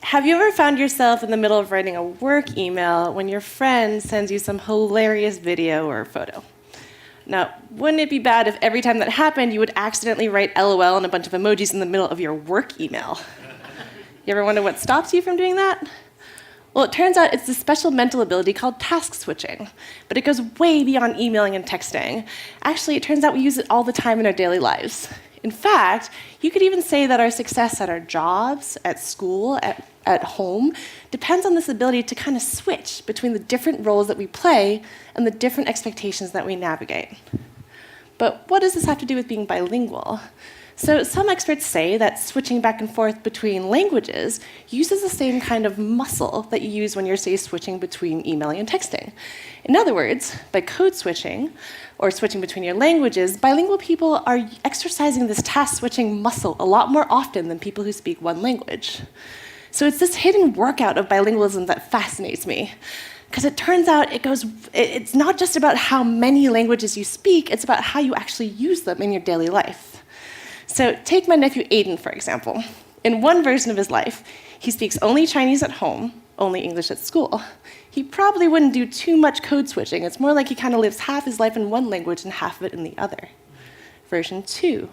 Have you ever found yourself in the middle of writing a work email when your friend sends you some hilarious video or photo? Now, wouldn't it be bad if every time that happened, you would accidentally write LOL and a bunch of emojis in the middle of your work email? You ever wonder what stops you from doing that? Well, it turns out it's a special mental ability called task switching, but it goes way beyond emailing and texting. Actually, it turns out we use it all the time in our daily lives. In fact, you could even say that our success at our jobs, at school, at home, depends on this ability to kind of switch between the different roles that we play and the different expectations that we navigate. But what does this have to do with being bilingual? So some experts say that switching back and forth between languages uses the same kind of muscle that you use when you're, say, switching between emailing and texting. In other words, by code switching, or switching between your languages, bilingual people are exercising this task switching muscle a lot more often than people who speak one language. So it's this hidden workout of bilingualism that fascinates me. Because it turns out it's not just about how many languages you speak, it's about how you actually use them in your daily life. So take my nephew Aiden, for example. In one version of his life, he speaks only Chinese at home, only English at school. He probably wouldn't do too much code switching. It's more like he kind of lives half his life in one language and half of it in the other. Version 2.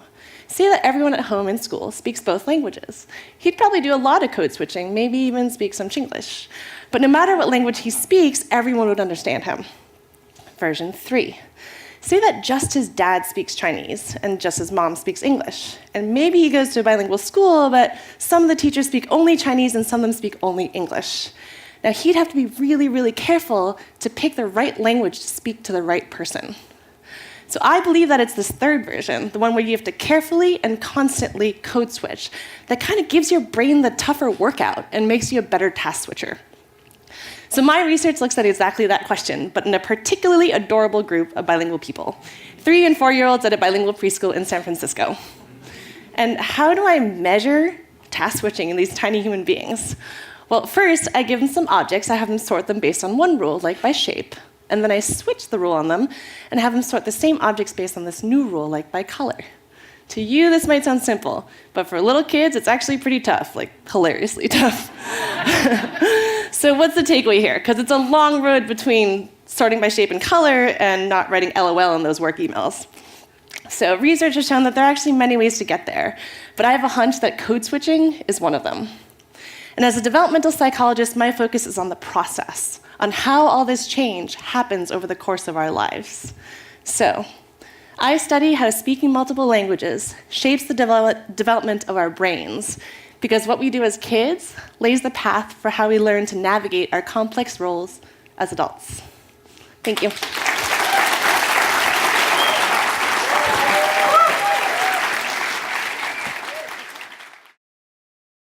Say that everyone at home in school speaks both languages. He'd probably do a lot of code switching, maybe even speak some Chinglish. But no matter what language he speaks, everyone would understand him. Version 3. Say that just his dad speaks Chinese and just his mom speaks English. And maybe he goes to a bilingual school, but some of the teachers speak only Chinese and some of them speak only English. Now, he'd have to be really, really careful to pick the right language to speak to the right person. So I believe that it's this third version, the one where you have to carefully and constantly code switch, that kind of gives your brain the tougher workout and makes you a better task switcher. So my research looks at exactly that question, but in a particularly adorable group of bilingual people, 3- and 4-year-olds at a bilingual preschool in San Francisco. And how do I measure task switching in these tiny human beings? Well, first, I give them some objects. I have them sort them based on one rule, like by shape. And then I switch the rule on them and have them sort the same objects based on this new rule, like by color. To you, this might sound simple, but for little kids, it's actually pretty tough, like hilariously tough. So what's the takeaway here? Because it's a long road between sorting by shape and color and not writing LOL in those work emails. So research has shown that there are actually many ways to get there, but I have a hunch that code switching is one of them. And as a developmental psychologist, my focus is on the process, on how all this change happens over the course of our lives. So I study how speaking multiple languages shapes the development of our brains, because what we do as kids lays the path for how we learn to navigate our complex roles as adults. Thank you.